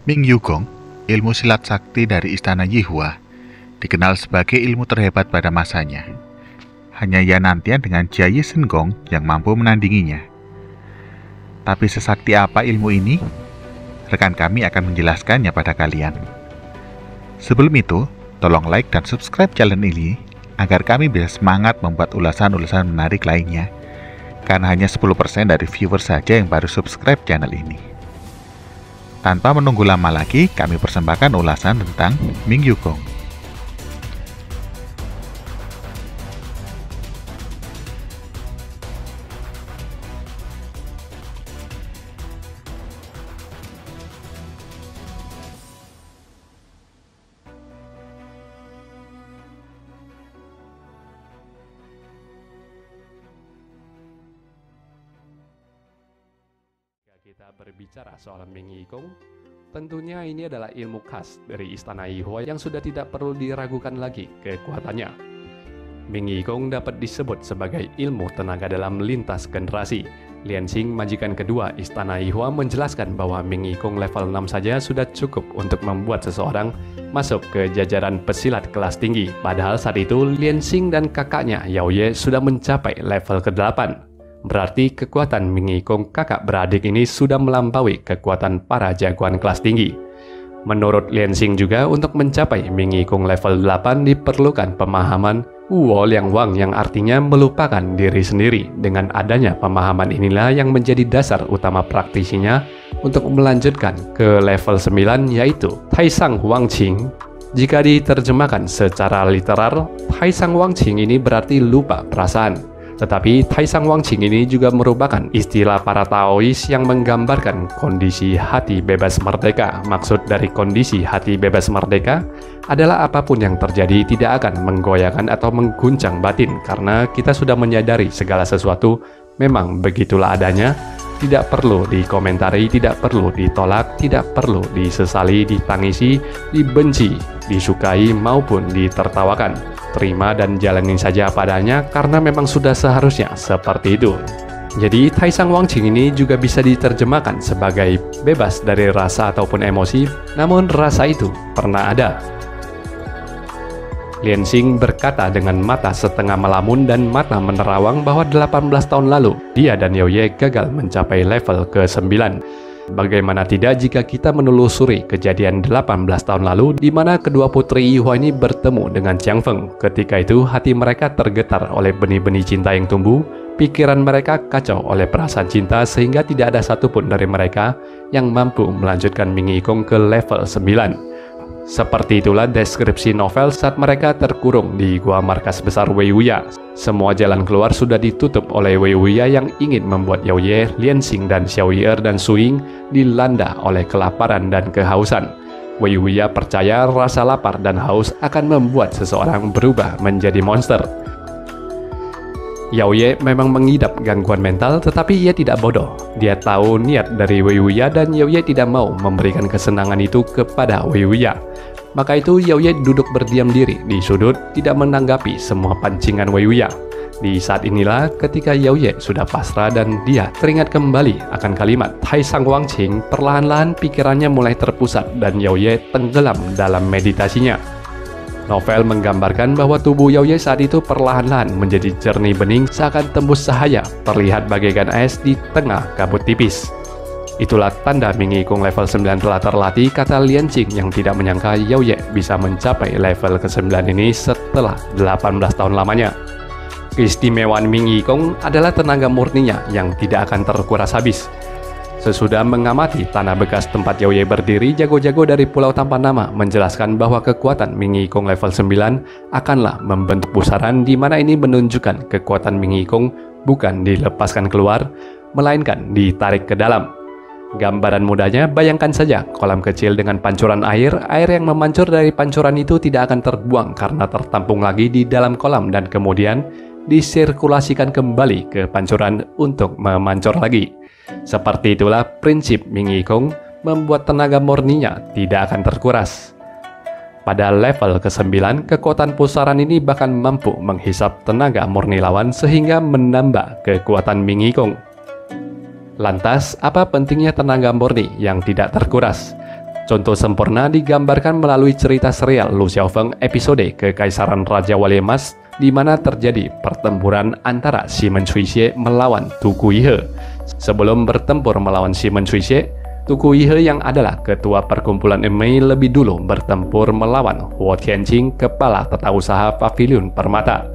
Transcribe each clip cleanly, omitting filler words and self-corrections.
Ming Yugong, ilmu silat sakti dari Istana Yihua, dikenal sebagai ilmu terhebat pada masanya. Hanya Yanantian dengan Jia Yi Shen Gong yang mampu menandinginya. Tapi sesakti apa ilmu ini? Rekan kami akan menjelaskannya pada kalian. Sebelum itu, tolong like dan subscribe channel ini agar kami bisa semangat membuat ulasan-ulasan menarik lainnya, karena hanya 10% dari viewer saja yang baru subscribe channel ini. Tanpa menunggu lama lagi, kami persembahkan ulasan tentang Ming Yugong. Kita berbicara soal Ming Yigong, tentunya ini adalah ilmu khas dari Istana Yihua yang sudah tidak perlu diragukan lagi kekuatannya. Ming Yigong dapat disebut sebagai ilmu tenaga dalam lintas generasi. Lianxing, majikan kedua Istana Yihua, menjelaskan bahwa Ming Yigong level 6 saja sudah cukup untuk membuat seseorang masuk ke jajaran pesilat kelas tinggi. Padahal saat itu Lianxing dan kakaknya Yao Ye sudah mencapai level ke-8. Berarti kekuatan Ming Yigong kakak beradik ini sudah melampaui kekuatan para jagoan kelas tinggi. Menurut Lianxing juga, untuk mencapai Ming Yigong level 8 diperlukan pemahaman Wuo Liang Wang, yang artinya melupakan diri sendiri. Dengan adanya pemahaman inilah yang menjadi dasar utama praktisinya untuk melanjutkan ke level 9, yaitu Taisang Wang Qing. Jika diterjemahkan secara literal, Taisang Wang Qing ini berarti lupa perasaan. Tetapi Taisang Wang Qing ini juga merupakan istilah para Taois yang menggambarkan kondisi hati bebas merdeka. Maksud dari kondisi hati bebas merdeka adalah apapun yang terjadi tidak akan menggoyahkan atau mengguncang batin, karena kita sudah menyadari segala sesuatu memang begitulah adanya, tidak perlu dikomentari, tidak perlu ditolak, tidak perlu disesali, ditangisi, dibenci, disukai maupun ditertawakan. Terima dan jalani saja padanya, karena memang sudah seharusnya seperti itu. Jadi Taisang Wang Qing ini juga bisa diterjemahkan sebagai bebas dari rasa ataupun emosi, namun rasa itu pernah ada. Lianxing berkata dengan mata setengah melamun dan mata menerawang bahwa 18 tahun lalu dia dan Yao Ye gagal mencapai level ke-9. Bagaimana tidak jika kita menelusuri kejadian 18 tahun lalu di mana kedua putri Yihua ini bertemu dengan Qiang Feng. Ketika itu hati mereka tergetar oleh benih-benih cinta yang tumbuh, pikiran mereka kacau oleh perasaan cinta sehingga tidak ada satupun dari mereka yang mampu melanjutkan Ming Yigong ke level 9. Seperti itulah deskripsi novel saat mereka terkurung di gua markas besar Wei Wuya. Semua jalan keluar sudah ditutup oleh Wei Wuya yang ingin membuat Yao Ye, Lianxing, dan Xiao Yi dan Su Ying dilanda oleh kelaparan dan kehausan. Wei Wuya percaya rasa lapar dan haus akan membuat seseorang berubah menjadi monster. Yao Ye memang mengidap gangguan mental, tetapi ia tidak bodoh. Dia tahu niat dari Wei Wuya dan Yao Ye tidak mau memberikan kesenangan itu kepada Wei Wuya. Maka itu Yao Ye duduk berdiam diri di sudut, tidak menanggapi semua pancingan Wei Wuya. Di saat inilah ketika Yao Ye sudah pasrah dan dia teringat kembali akan kalimat Taisang Wang Qing, perlahan-lahan pikirannya mulai terpusat dan Yao Ye tenggelam dalam meditasinya. Novel menggambarkan bahwa tubuh Yao Ye saat itu perlahan-lahan menjadi jernih bening seakan tembus cahaya, terlihat bagaikan es di tengah kabut tipis. Itulah tanda Ming Yigong level 9 telah terlatih, kata Lianxing yang tidak menyangka Yao Ye bisa mencapai level ke-9 ini setelah 18 tahun lamanya. Keistimewaan Ming Yigong adalah tenaga murninya yang tidak akan terkuras habis. Sesudah mengamati tanah bekas tempat Yao Ye berdiri, jago-jago dari Pulau Tanpa Nama menjelaskan bahwa kekuatan Ming Yigong level 9 akanlah membentuk pusaran, di mana ini menunjukkan kekuatan Ming Yigong bukan dilepaskan keluar, melainkan ditarik ke dalam. Gambaran mudahnya, bayangkan saja kolam kecil dengan pancuran air yang memancur dari pancuran itu tidak akan terbuang karena tertampung lagi di dalam kolam dan kemudian disirkulasikan kembali ke pancuran untuk memancur lagi. Seperti itulah prinsip Ming Yigong membuat tenaga murninya tidak akan terkuras. Pada level ke-9, kekuatan pusaran ini bahkan mampu menghisap tenaga murni lawan sehingga menambah kekuatan Ming Yigong. Lantas, apa pentingnya tenaga murni yang tidak terkuras? Contoh sempurna digambarkan melalui cerita serial Lu Xiaofeng episode Kekaisaran Raja Wali Emas, di mana terjadi pertempuran antara Simon Cuixie melawan Tu Kuihe. Sebelum bertempur melawan Simon Cuixie, Tu Kuihe yang adalah ketua perkumpulan Emei lebih dulu bertempur melawan Huo Tianqing, kepala tata usaha pavilion permata.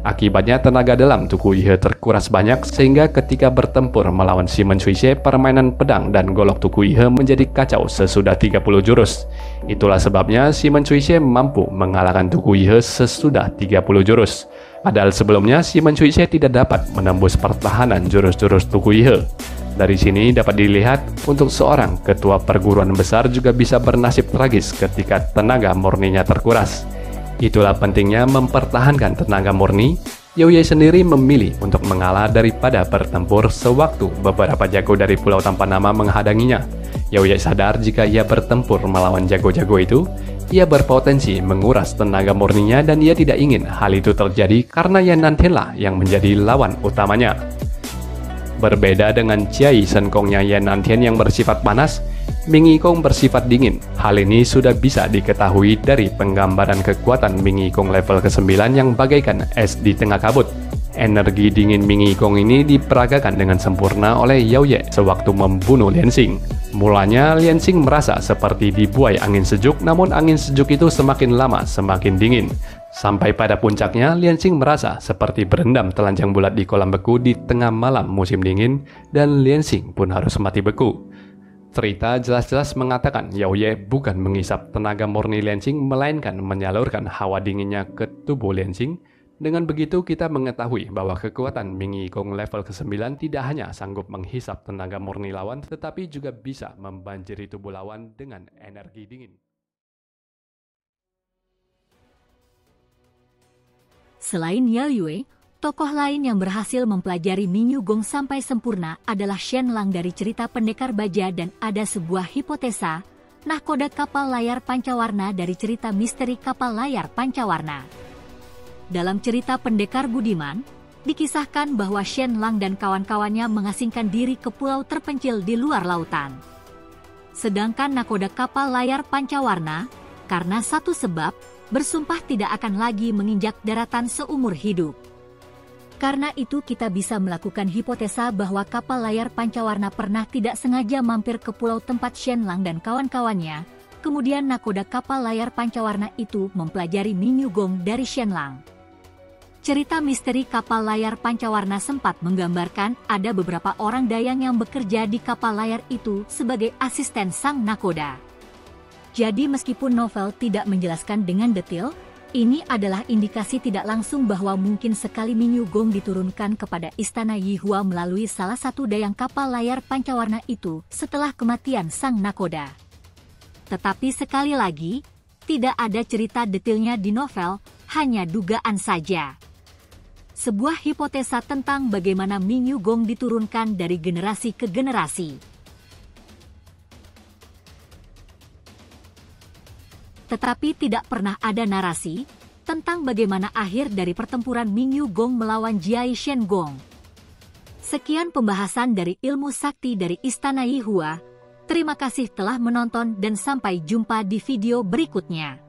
Akibatnya tenaga dalam Tu Kuihe terkuras banyak, sehingga ketika bertempur melawan Simon Cuixie, permainan pedang dan golok Tu Kuihe menjadi kacau sesudah 30 jurus. Itulah sebabnya Simon Cuixie mampu mengalahkan Tu Kuihe sesudah 30 jurus. Padahal sebelumnya Simon Cuixie tidak dapat menembus pertahanan jurus-jurus Tu Kuihe. Dari sini dapat dilihat, untuk seorang ketua perguruan besar juga bisa bernasib tragis ketika tenaga murninya terkuras. Itulah pentingnya mempertahankan tenaga murni. Yao Ye sendiri memilih untuk mengalah daripada bertempur sewaktu beberapa jago dari Pulau Tanpa Nama menghadanginya. Yao Ye sadar jika ia bertempur melawan jago-jago itu, ia berpotensi menguras tenaga murninya dan ia tidak ingin hal itu terjadi karena Yan Nantianlah yang menjadi lawan utamanya. Berbeda dengan Chiai Shen Gongnya Yan Nantian yang bersifat panas, Ming Yikong bersifat dingin. Hal ini sudah bisa diketahui dari penggambaran kekuatan Ming Yikong level ke-9 yang bagaikan es di tengah kabut. Energi dingin Ming Yikong ini diperagakan dengan sempurna oleh Yao Ye sewaktu membunuh Lian Xing. Mulanya Lian Xing merasa seperti dibuai angin sejuk, namun angin sejuk itu semakin lama semakin dingin. Sampai pada puncaknya, Lian Xing merasa seperti berendam telanjang bulat di kolam beku di tengah malam musim dingin, dan Lian Xing pun harus mati beku. Cerita jelas-jelas mengatakan Yao Ye bukan mengisap tenaga murni Lian Xing, melainkan menyalurkan hawa dinginnya ke tubuh Lian Xing. Dengan begitu kita mengetahui bahwa kekuatan Ming Yikong level ke-9 tidak hanya sanggup menghisap tenaga murni lawan, tetapi juga bisa membanjiri tubuh lawan dengan energi dingin. Selain Yao Yue, tokoh lain yang berhasil mempelajari Ming Yugong sampai sempurna adalah Shen Lang dari cerita Pendekar Baja, dan ada sebuah hipotesa, nahkoda kapal layar pancawarna dari cerita misteri kapal layar pancawarna. Dalam cerita Pendekar Budiman, dikisahkan bahwa Shen Lang dan kawan-kawannya mengasingkan diri ke pulau terpencil di luar lautan. Sedangkan nahkoda kapal layar pancawarna, karena satu sebab, bersumpah tidak akan lagi menginjak daratan seumur hidup. Karena itu kita bisa melakukan hipotesa bahwa kapal layar pancawarna pernah tidak sengaja mampir ke pulau tempat Shen Lang dan kawan-kawannya, kemudian nahkoda kapal layar pancawarna itu mempelajari Ming Yugong dari Shen Lang. Cerita misteri kapal layar pancawarna sempat menggambarkan ada beberapa orang dayang yang bekerja di kapal layar itu sebagai asisten sang nahkoda. Jadi meskipun novel tidak menjelaskan dengan detail, ini adalah indikasi tidak langsung bahwa mungkin sekali Ming Yugong diturunkan kepada Istana Yihua melalui salah satu dayang kapal layar pancawarna itu setelah kematian sang nahkoda. Tetapi sekali lagi, tidak ada cerita detailnya di novel, hanya dugaan saja. Sebuah hipotesa tentang bagaimana Ming Yugong diturunkan dari generasi ke generasi. Tetapi tidak pernah ada narasi tentang bagaimana akhir dari pertempuran Ming Yugong melawan Jiai Shen Gong. Sekian pembahasan dari ilmu sakti dari Istana Yihua. Terima kasih telah menonton dan sampai jumpa di video berikutnya.